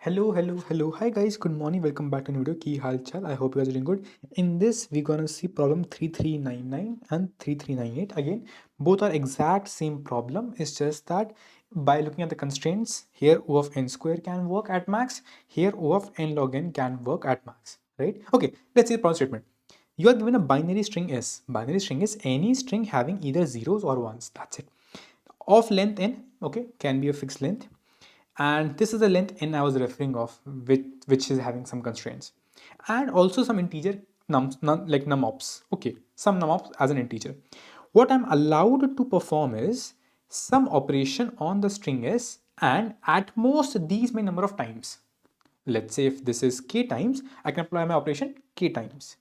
Hello. Hi guys, good morning. Welcome back to new video. Ki hal chal? I hope you guys are doing good. In this, we're gonna see problem 3399 and 3398. Again, both are exact same problem. It's just that by looking at the constraints, here O of n square can work at max. Here O of n log n can work at max. Right? Okay, let's see the problem statement. You are given a binary string S. Binary string is any string having either zeros or ones. That's it. Of length n, okay, can be a fixed length, and this is the length n I was referring of, which is having some constraints, and also some integer like numops. Okay, some numops as an integer. What I'm allowed to perform is some operation on the string s, and at most these may number of times. Let's say if this is k times, I can apply my operation k times.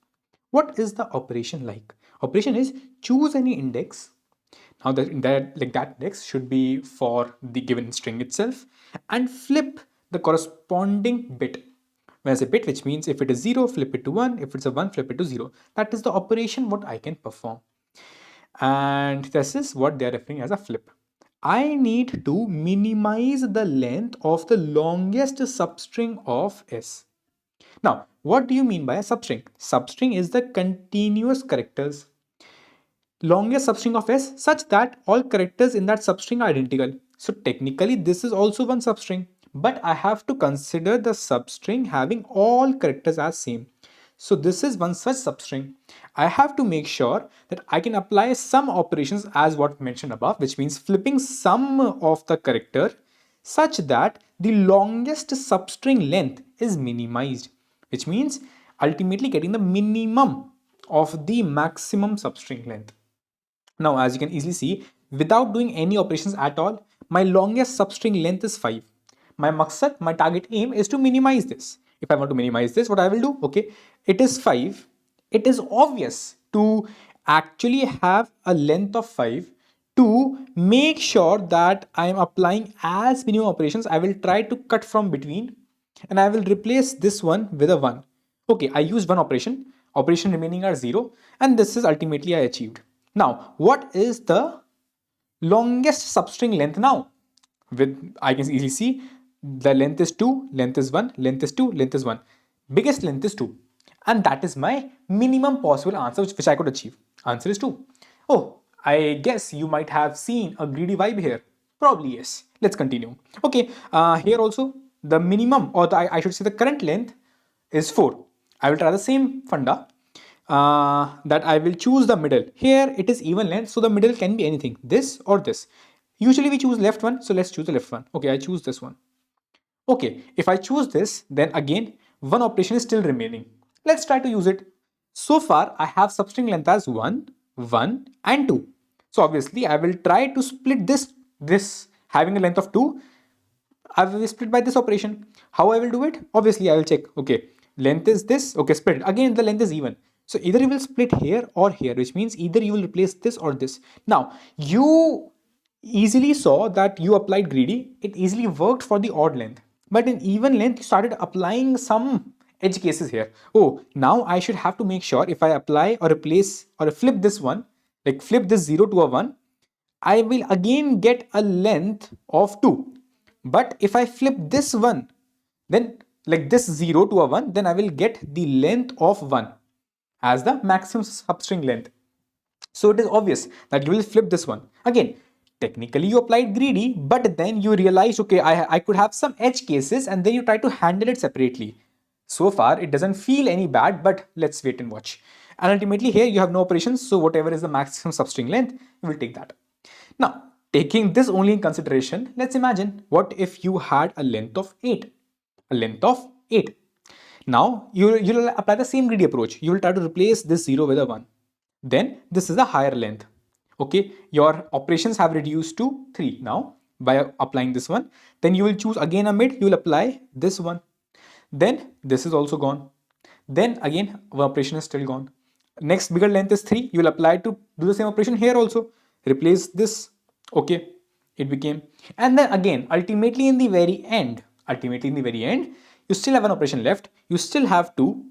What is the operation like? Operation is choose any index. Now that index should be for the given string itself, and flip the corresponding bit. When I say bit, which means if it is 0, flip it to 1. If it's a 1, flip it to 0. That is the operation what I can perform. And this is what they are referring as a flip. I need to minimize the length of the longest substring of S. Now, what do you mean by a substring? Substring is the continuous characters longest substring of S such that all characters in that substring are identical. So technically this is also one substring, but I have to consider the substring having all characters as same. So this is one such substring. I have to make sure that I can apply some operations as what mentioned above, which means flipping some of the character such that the longest substring length is minimized, which means ultimately getting the minimum of the maximum substring length. Now, as you can easily see, without doing any operations at all, my longest substring length is 5. My maqsad, my target aim is to minimize this. If I want to minimize this, what I will do, okay, it is 5. It is obvious to actually have a length of 5 to make sure that I am applying as minimum operations. I will try to cut from between, and I will replace this one with a 1. Okay, I used one operation remaining are 0, and this is ultimately I achieved. Now, what is the longest substring length now? With I can easily see the length is 2, length is 1, length is 2, length is 1. Biggest length is 2. And that is my minimum possible answer which I could achieve. Answer is 2. Oh, I guess you might have seen a greedy vibe here. Probably yes. Let's continue. Okay, here also the minimum, or I should say the current length is 4. I will try the same funda, that I will choose the middle. Here it is even length, so the middle can be anything, this or this. Usually we choose left one, so let's choose the left one. Okay, I choose this one. Okay, if I choose this, then again one operation is still remaining. Let's try to use it. So far I have substring length as 1, 1 and 2. So obviously I will try to split this having a length of 2. I will split by this operation. How I will do it? Obviously I will check. Okay, length is this. Okay, split. Again the length is even. So either you will split here or here, which means either you will replace this or this. Now you easily saw that you applied greedy. It easily worked for the odd length. But in even length, you started applying some edge cases here. Oh, now I should have to make sure if I apply or replace or flip this one, like flip this 0 to a 1, I will again get a length of 2. But if I flip this one, then like this 0 to a 1, then I will get the length of 1 as the maximum substring length. So it is obvious that you will flip this one. Again, technically you applied greedy, but then you realized, okay, I could have some edge cases, and then you try to handle it separately. So far, it doesn't feel any bad, but let's wait and watch. And ultimately here you have no operations, so whatever is the maximum substring length, you will take that. Now, taking this only in consideration, let's imagine what if you had a length of 8. A length of 8. Now, you'll apply the same greedy approach. You will try to replace this 0 with a 1. Then this is a higher length. Okay, your operations have reduced to 3 now by applying this one. Then you will choose again a mid. You will apply this one. Then this is also gone. Then again, one operation is still gone. Next bigger length is 3. You will apply to do the same operation here also. Replace this. Okay, it became. And then again, ultimately in the very end, you still have an operation left. You still have 2.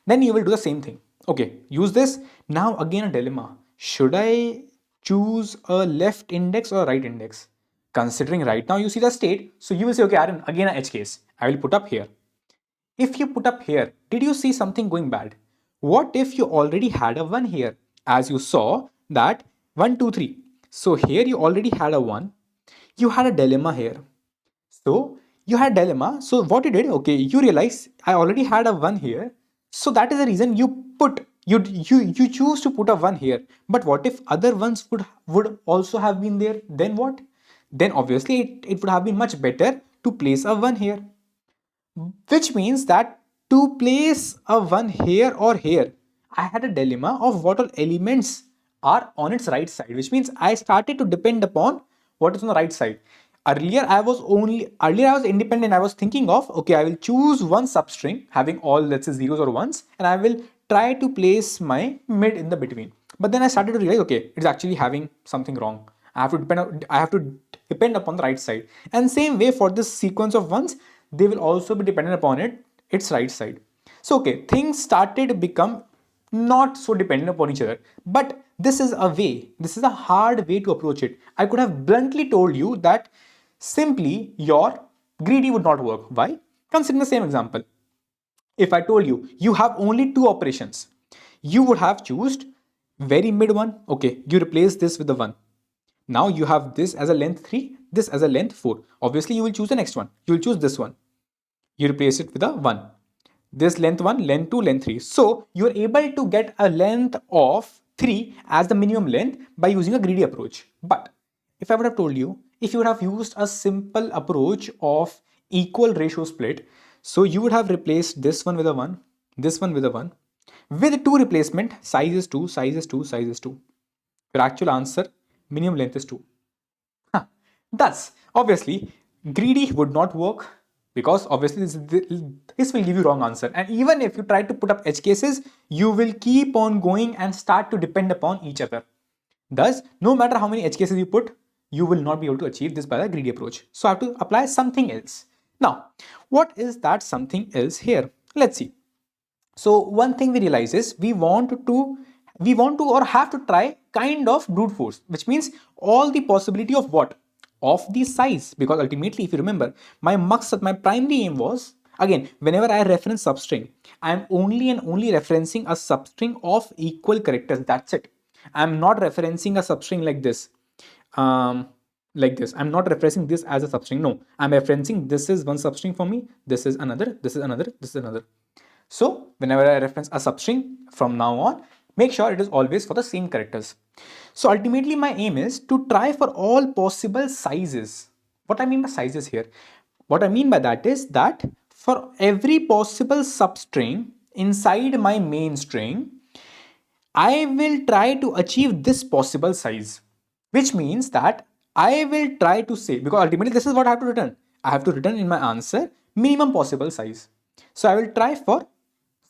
Then you will do the same thing. Okay, use this. Now again a dilemma. Should I choose a left index or a right index? Considering right now you see the state, so you will say, okay, Aryan, again an edge case. I will put up here. If you put up here, did you see something going bad? What if you already had a 1 here? As you saw that 1, 2, 3. So here you already had a 1. You had a dilemma here. So you had dilemma. So what you did, okay, you realize I already had a 1 here. So that is the reason you choose to put a 1 here. But what if other ones would also have been there? Then what? Then obviously it would have been much better to place a 1 here. Which means that to place a 1 here or here, I had a dilemma of what all elements are on its right side, which means I started to depend upon what is on the right side. Earlier I was independent. I was thinking of, okay, I will choose one substring having all, let's say, zeros or ones, and I will try to place my mid in the between. But then I started to realize, okay, it's actually having something wrong. I have to depend upon the right side. And same way for this sequence of ones, they will also be dependent upon its right side. So okay, things started to become not so dependent upon each other. But this is a hard way to approach it. I could have bluntly told you that simply your greedy would not work. Why? Consider the same example. If I told you you have only two operations, you would have chosen very mid one. Okay, you replace this with the one. Now you have this as a length 3, this as a length 4. Obviously, you will choose the next one. You will choose this one. You replace it with a 1. This length 1, length 2, length 3. So you are able to get a length of 3 as the minimum length by using a greedy approach. But if I would have told you, if you would have used a simple approach of equal ratio split, so you would have replaced this one with a 1, this one with a 1. With 2 replacement, size is 2, size is 2, size is 2. Your actual answer, minimum length is 2. Thus, obviously, greedy would not work because obviously this will give you wrong answer. And even if you try to put up edge cases, you will keep on going and start to depend upon each other. Thus, no matter how many edge cases you put, you will not be able to achieve this by the greedy approach. So I have to apply something else. Now, what is that something else here? Let's see. So one thing we realize is we want to or have to try kind of brute force, which means all the possibility of what? Of the size. Because ultimately, if you remember, my primary aim was, again, whenever I reference substring, I'm only and only referencing a substring of equal characters. That's it. I'm not referencing a substring like this. Like this. I'm not referencing this as a substring. No, I'm referencing this is one substring for me. This is another. This is another. This is another. So whenever I reference a substring from now on, make sure it is always for the same characters. So ultimately my aim is to try for all possible sizes. What I mean by sizes here? What I mean by that is that for every possible substring inside my main string, I will try to achieve this possible size, which means that I will try to say, because ultimately this is what I have to return. I have to return in my answer minimum possible size. So I will try for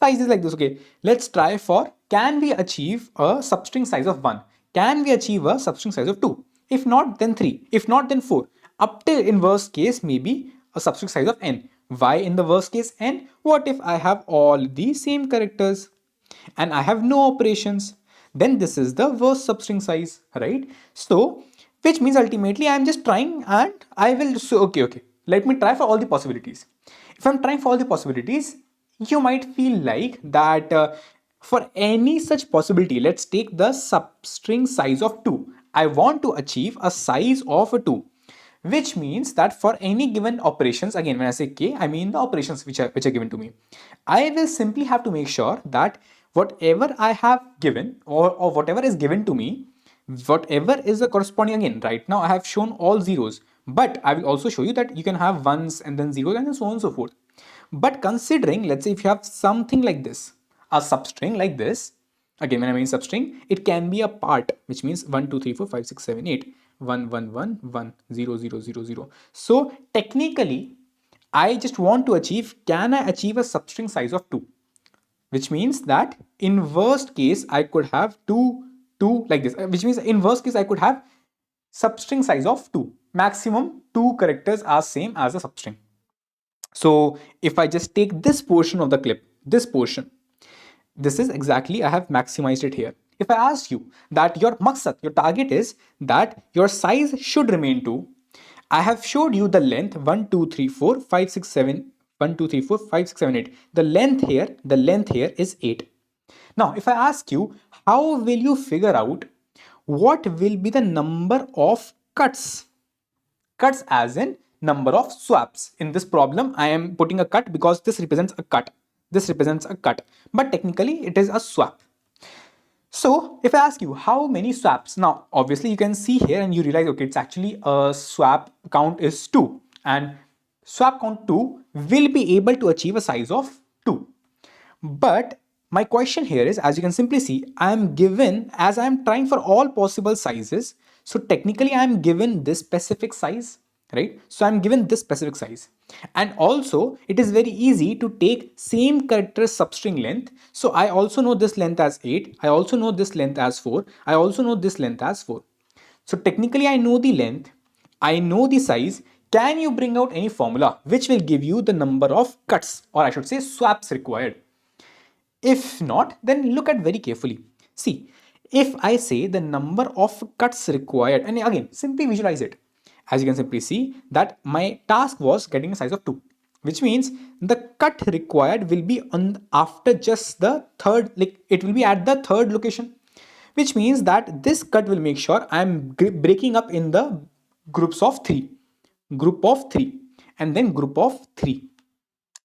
sizes like this. Okay, let's try for, can we achieve a substring size of 1? Can we achieve a substring size of 2? If not, then 3. If not, then 4. Up till, in worst case, maybe a substring size of n. Why in the worst case n? What if I have all the same characters and I have no operations? Then this is the worst substring size, right? So which means ultimately I'm just trying and I will, so okay, let me try for all the possibilities. If I'm trying for all the possibilities, you might feel like that for any such possibility, let's take the substring size of 2. I want to achieve a size of a 2, which means that for any given operations, again when I say k, I mean the operations which are given to me, I will simply have to make sure that whatever I have given or whatever is given to me, whatever is the corresponding, again right now I have shown all zeros, but I will also show you that you can have ones and then zeros and then so on and so forth. But considering, let's say if you have something like this, a substring like this, again when I mean substring, it can be a part, which means 1 2 3 4 5 6 7 8 1 1 1 1 0 0 0 0. So technically I just want to achieve, can I achieve a substring size of 2, which means that in worst case I could have 2 like this, which means in worst case I could have substring size of 2, maximum 2 characters are same as a substring. So if I just take this portion of the clip, this portion, this is exactly, I have maximized it here. If I ask you that your maqsad, your target is that your size should remain 2, I have showed you the length 1 2 3 4 5 6 7 1, 2, 3, 4, 5, 6, 7, 8. The length here is 8. Now, if I ask you, how will you figure out what will be the number of cuts? Cuts as in number of swaps. In this problem, I am putting a cut because this represents a cut. This represents a cut, but technically it is a swap. So if I ask you how many swaps, now obviously you can see here and you realize, okay, it's actually a swap count is 2, and swap count 2 will be able to achieve a size of 2. But my question here is, as you can simply see, I am given, as I am trying for all possible sizes, so technically I am given this specific size, right? So I'm given this specific size. And also it is very easy to take same character substring length. So I also know this length as 8. I also know this length as 4. I also know this length as 4. So technically I know the length, I know the size. Can you bring out any formula which will give you the number of cuts, or I should say swaps required? If not, then look at very carefully. See, if I say the number of cuts required, and again, simply visualize it. As you can simply see that my task was getting a size of 2, which means the cut required will be on after just the third, like it will be at the third location, which means that this cut will make sure I am breaking up in the groups of 3, group of 3, and then group of 3.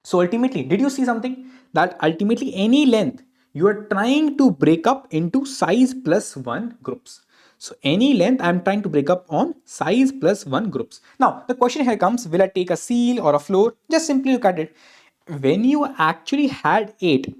So ultimately, did you see something? That ultimately any length you are trying to break up into size plus 1 groups. So any length I'm trying to break up on size plus 1 groups. Now the question here comes, will I take a seal or a floor? Just simply look at it. When you actually had 8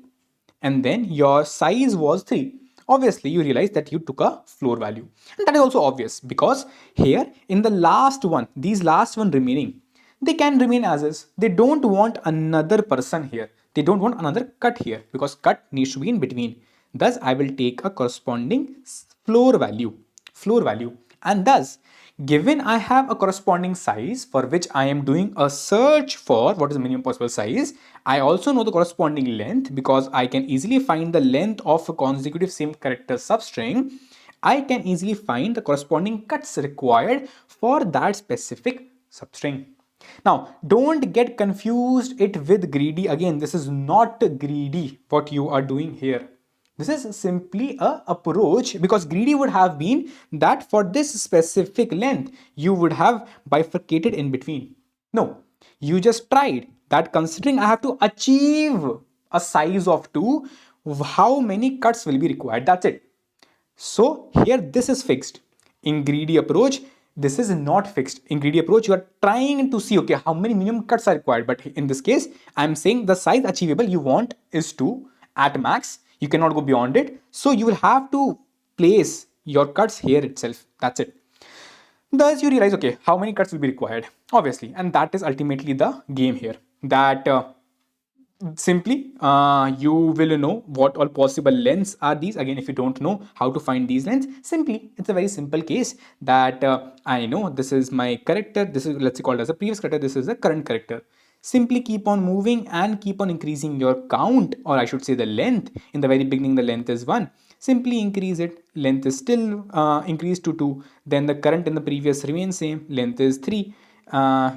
and then your size was 3, obviously you realize that you took a floor value. And that is also obvious because here in the last one, these last one remaining, they can remain as is. They don't want another person here. They don't want another cut here because cut needs to be in between. Thus, I will take a corresponding floor value. Floor value. And thus, given I have a corresponding size for which I am doing a search for what is the minimum possible size, I also know the corresponding length because I can easily find the length of a consecutive same character substring. I can easily find the corresponding cuts required for that specific substring. Now, don't get confused it with greedy. Again, this is not greedy what you are doing here. This is simply a approach, because greedy would have been that for this specific length, you would have bifurcated in between. No, you just tried that considering I have to achieve a size of 2, how many cuts will be required? That's it. So here this is fixed. In greedy approach, this is not fixed. In greedy approach, you are trying to see, okay, how many minimum cuts are required. But in this case, I'm saying the size achievable you want is 2 at max. You cannot go beyond it. So you will have to place your cuts here itself. That's it. Thus you realize, okay, how many cuts will be required, obviously. And that is ultimately the game here. That simply you will know what all possible lengths are these. Again, if you don't know how to find these lengths, simply it's a very simple case that I know this is my character, this is, let's say, called as a previous character, this is the current character. Simply keep on moving and keep on increasing your count, or I should say the length. In the very beginning the length is 1, simply increase it, length is still increased to 2, then the current in the previous remains same, length is 3,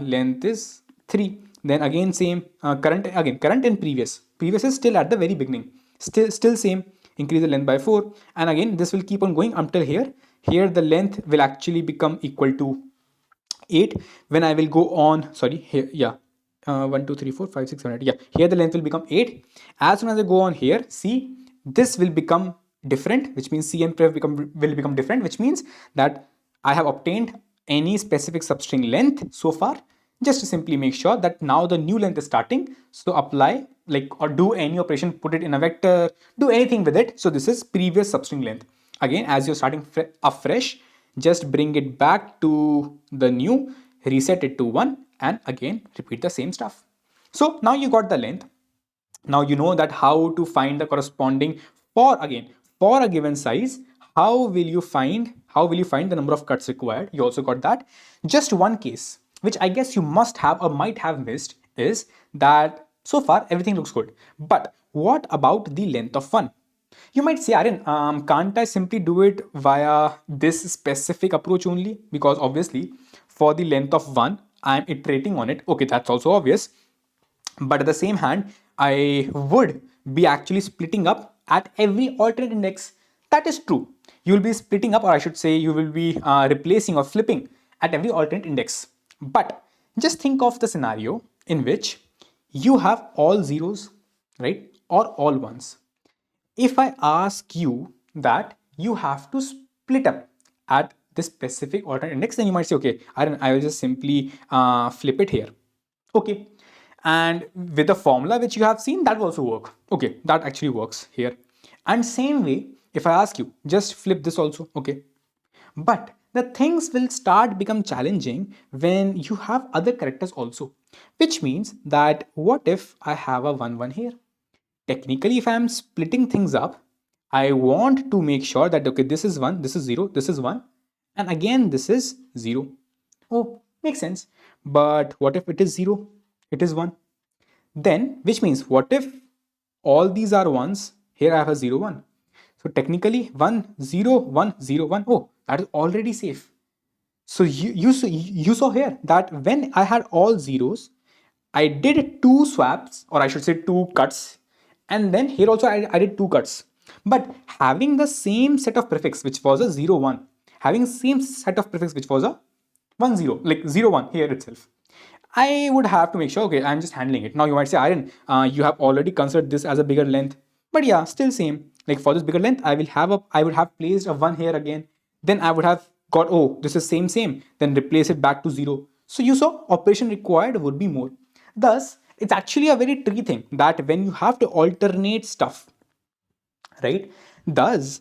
length is 3, then again same, current and previous is still at the very beginning, still same, increase the length by 4, and again this will keep on going until here the length will actually become equal to 8. When I will go on, sorry, here, yeah, 1 2 3 4 5 6 7 8, yeah, here the length will become 8. As soon as I go on here, see, this will become different, which means C and pref will become different, which means that I have obtained any specific substring length so far. Just to simply make sure that now the new length is starting, so apply, like, or do any operation, put it in a vector, do anything with it. So this is previous substring length. Again, as you're starting afresh, just bring it back to the new, reset it to 1, and again repeat the same stuff. So now you got the length. Now you know that how to find the corresponding, for again, for a given size, how will you find the number of cuts required? You also got that. Just one case which I guess you must have or might have missed is that so far everything looks good, but what about the length of 1? You might say, Aryan, can't I simply do it via this specific approach only? Because obviously for the length of 1 I am iterating on it. Okay, that's also obvious. But at the same hand, I would be actually splitting up at every alternate index. That is true. You will be splitting up, or I should say, you will be replacing or flipping at every alternate index. But just think of the scenario in which you have all zeros, right, or all ones. If I ask you that you have to split up at this specific alternate index, then you might say, okay, I will just simply flip it here. Okay. And with the formula which you have seen, that will also work. Okay, that actually works here. And same way, if I ask you, just flip this also. Okay. But the things will start become challenging when you have other characters also, which means that what if I have a 1 1 here? Technically, if I am splitting things up, I want to make sure that okay, this is 1, this is 0, this is 1, and again this is 0. Oh, makes sense. But what if it is 0? It is 1. Then, which means what if all these are ones? Here I have a 0 1. So technically 1 0 1 0 1. Oh, that is already safe. So you saw here that when I had all zeros, I did two swaps, or I should say two cuts, and then here also I did two cuts. But having the same set of prefix, which was a 0 1, having same set of prefix, which was a 1 0, like 0 1 here itself, I would have to make sure, okay, I'm just handling it. Now you might say, Aryan, you have already considered this as a bigger length. But yeah, still same. Like for this bigger length, I would have placed a 1 here again. Then I would have got, oh, this is same. Then replace it back to 0. So you saw operation required would be more. Thus, it's actually a very tricky thing that when you have to alternate stuff, right? Thus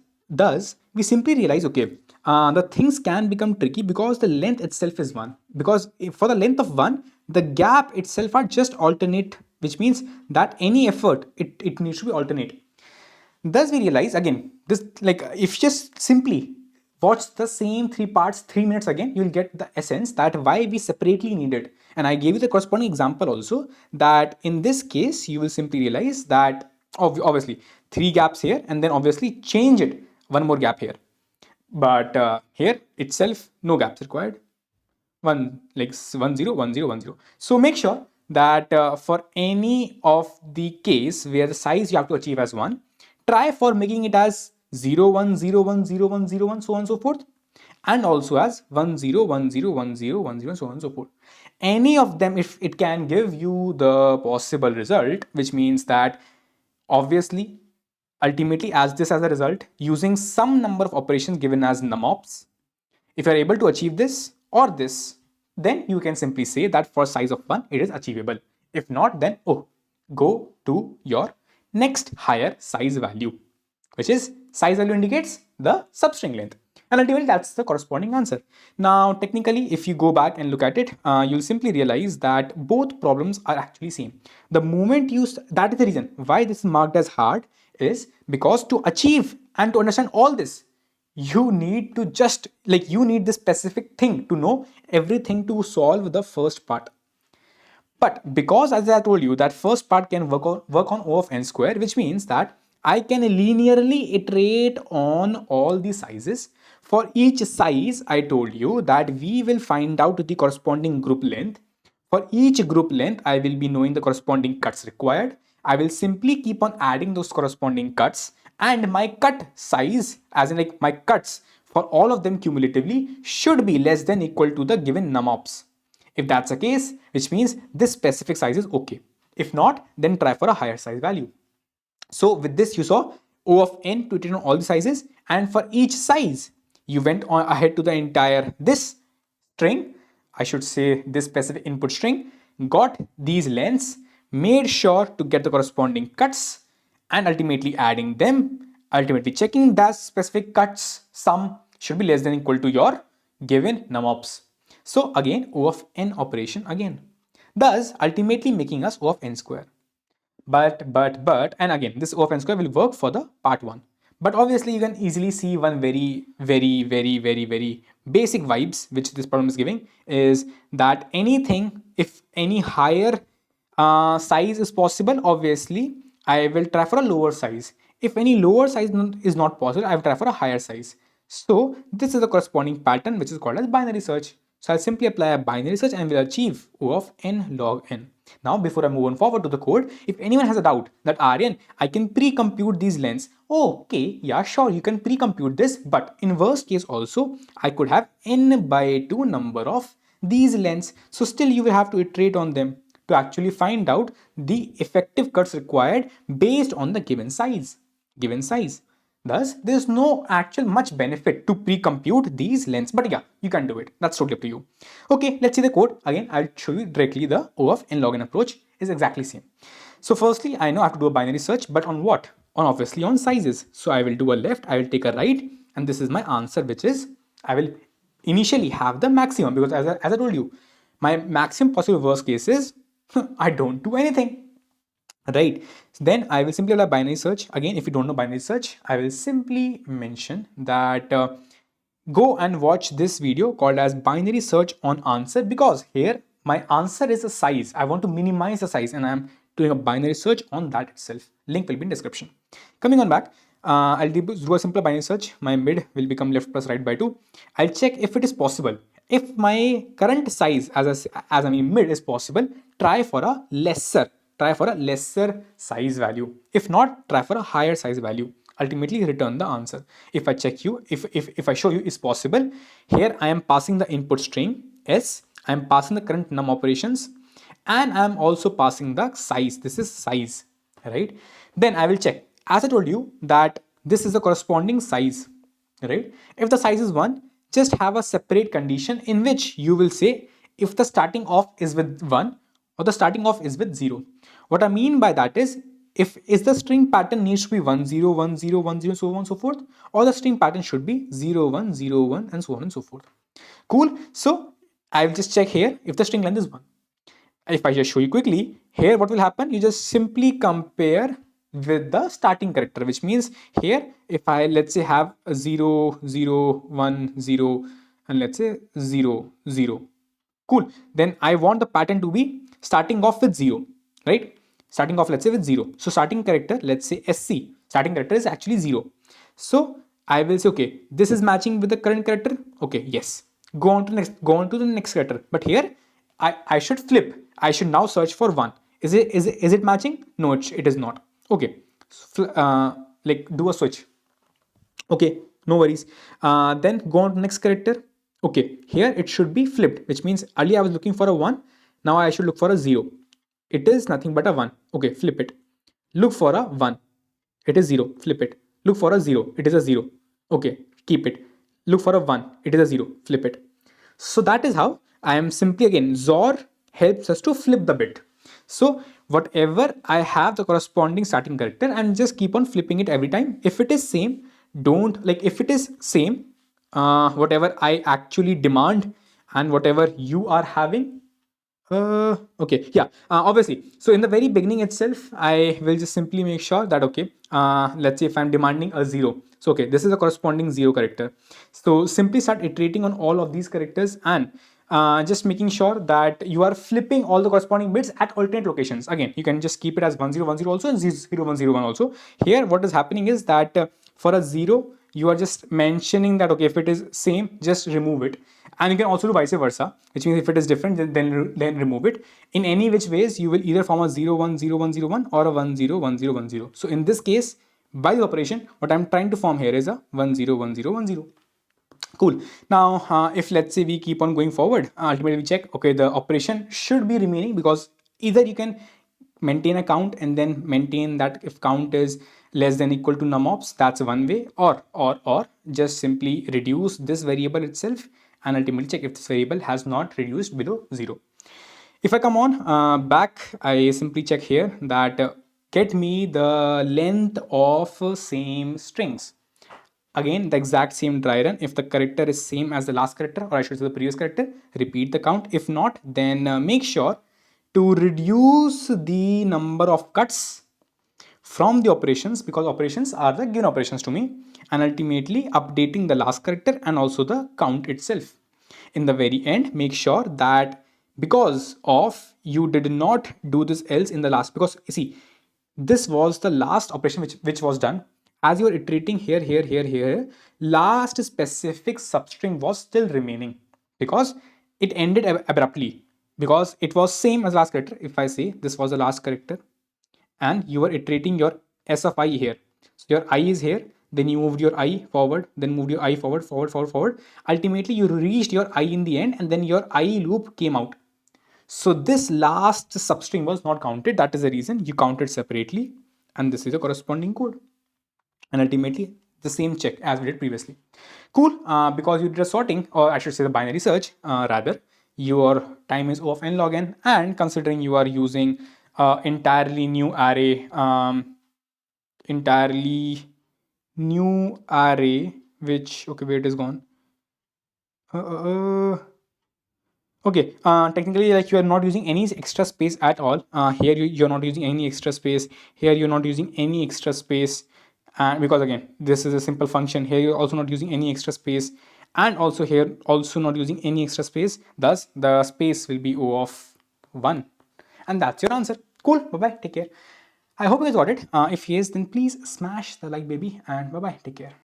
we simply realize, okay, the things can become tricky because the length itself is 1. Because for the length of 1, the gap itself are just alternate, which means that any effort, it needs to be alternate. Thus we realize again, this, like, if you just simply watch the same three parts 3 minutes again, you'll get the essence that why we separately need it. And I gave you the corresponding example also, that in this case you will simply realize that obviously 3 gaps here, and then obviously change it, one more gap here. But here itself no gaps required, one, like 1 0 1 0 1 0. So make sure that for any of the case where the size you have to achieve as 1, try for making it as 0 1 0 1 0 1 0 1, so on and so forth, and also as 1 0 1 0 1 0 1 0, so on and so forth. Any of them, if it can give you the possible result, which means that obviously ultimately as this as a result using some number of operations given as numops, if you are able to achieve this or this, then you can simply say that for size of 1, it is achievable. If not, then oh, go to your next higher size value, which is size value indicates the substring length. And ultimately, that's the corresponding answer. Now, technically, if you go back and look at it, you'll simply realize that both problems are actually same. The moment you, that is the reason why this is marked as hard, is because to achieve and to understand all this, you need to just, like, you need this specific thing to know everything to solve the first part. But because, as I told you, that first part can work on O of n square, which means that I can linearly iterate on all the sizes. For each size, I told you that we will find out the corresponding group length. For each group length, I will be knowing the corresponding cuts required. I will simply keep on adding those corresponding cuts, and my cut size, as in like my cuts for all of them cumulatively, should be less than equal to the given numops. If that's the case, which means this specific size is okay. If not, then try for a higher size value. So with this, you saw O of n to iterate on all the sizes, and for each size, you went on ahead to the entire this string, I should say this specific input string, got these lengths, made sure to get the corresponding cuts, and ultimately adding them, ultimately checking that specific cuts sum should be less than equal to your given numops. So again, O of n operation again, thus ultimately making us O of n square. But, and again, this O of n square will work for the part 1. But obviously, you can easily see one very basic vibes which this problem is giving, is that anything, if any higher size is possible, obviously, I will try for a lower size. If any lower size is not possible, I will try for a higher size. So this is the corresponding pattern which is called as binary search. So I'll simply apply a binary search and will achieve O of n log n. Now, before I move on forward to the code, if anyone has a doubt that Aryan, I can pre-compute these lengths. Oh, okay, yeah, sure, you can pre-compute this, but in worst case also, I could have n by 2 number of these lengths. So still you will have to iterate on them to actually find out the effective cuts required based on the given size. Thus, there's no actual much benefit to pre-compute these lengths, but yeah, you can do it. That's totally up to you. Okay, let's see the code. Again, I'll show you directly the O of n log n approach is exactly same. So firstly, I know I have to do a binary search, but on what? On obviously on sizes. So I will do a left, I will take a right, and this is my answer, which is I will initially have the maximum because as I told you, my maximum possible worst case is I don't do anything. Right, then I will simply apply binary search. Again, if you don't know binary search, I will simply mention that go and watch this video called as binary search on answer, because here my answer is a size. I want to minimize the size and I'm doing a binary search on that itself. Link will be in description. Coming on back, I'll do a simple binary search. My mid will become left plus right by 2. I'll check if it is possible. If my current size as I mean mid is possible, try for a lesser size value. If not, try for a higher size value. Ultimately return the answer. If I check you, if I show you is possible, here I am passing the input string s, I am passing the current num operations, and I am also passing the size. This is size, right? Then I will check. As I told you that this is the corresponding size, right? If the size is 1, just have a separate condition in which you will say if the starting off is with 1 or the starting off is with 0. What I mean by that is the string pattern needs to be 1 0 1 0 1 0 so on and so forth, or the string pattern should be 0 1 0 1 and so on and so forth. Cool. So I will just check here if the string length is 1. If I just show you quickly here, what will happen? You just simply compare with the starting character, which means here if I let's say have a 0 0 1 0 and let's say 0 0. Cool. Then I want the pattern to be starting off with 0, right? Starting off, let's say, with 0. So starting character, let's say SC, starting character is actually 0. So I will say, okay, this is matching with the current character. Okay, yes. Go on to the next character. But here, I should flip. I should now search for 1. Is it matching? No, it is not. Okay. Like do a switch. Okay, no worries. Then go on to next character. Okay, here it should be flipped, which means earlier I was looking for a 1. Now I should look for a 0. It is nothing but a 1. Okay, flip it. Look for a 1. It is 0. Flip it. Look for a 0. It is a 0. Okay, keep it. Look for a 1. It is a 0. Flip it. So that is how I am simply, again, XOR helps us to flip the bit. So whatever I have the corresponding starting character, and just keep on flipping it every time. If it is same, don't like if it is same, whatever I actually demand and whatever you are having. Okay, yeah, obviously. So in the very beginning itself, I will just simply make sure that, okay, let's say if I'm demanding a 0. So, okay, this is a corresponding 0 character. So simply start iterating on all of these characters and just making sure that you are flipping all the corresponding bits at alternate locations. Again, you can just keep it as 1010 also and 0101 also. Here, what is happening is that for a 0, you are just mentioning that, okay, if it is same, just remove it. And you can also do vice versa, which means if it is different, then remove it. In any which ways, you will either form a 010101 or a 101010. So in this case, by the operation, what I'm trying to form here is a 101010. Cool. Now, if let's say we keep on going forward, ultimately we check, okay, the operation should be remaining, because either you can maintain a count and then maintain that if count is less than equal to numops, that's one way, or just simply reduce this variable itself and ultimately check if this variable has not reduced below 0. If I come on back, I simply check here that get me the length of same strings. Again, the exact same dry run. If the character is same as the last character, or I should say the previous character, repeat the count. If not, then make sure to reduce the number of cuts from the operations, because operations are the given operations to me, and ultimately updating the last character and also the count itself. In the very end, make sure that because of you did not do this else in the last, because you see, this was the last operation which was done. As you are iterating here, last specific substring was still remaining, because it ended abruptly because it was same as last character. If I say this was the last character and you are iterating your s of I here, so your I is here, then you moved your I forward, then moved your I forward, forward, forward, forward. Ultimately, you reached your I in the end, and then your I loop came out. So this last substring was not counted. That is the reason you counted separately, and this is the corresponding code. And ultimately, the same check as we did previously. Cool. Because you did a sorting, or I should say the binary search, rather, your time is O of n log n, and considering you are using entirely new array, entirely new array, which, okay, where it is gone. Uh, uh, uh, Okay, technically, like you are not using any extra space at all. Here you're not using any extra space. Here you're not using any extra space, and because again this is a simple function. Here you're also not using any extra space, and also here also not using any extra space. Thus, the space will be O of 1, and that's your answer. Cool. Bye bye. Take care. I hope you guys got it. If yes, then please smash the like, baby, and bye bye. Take care.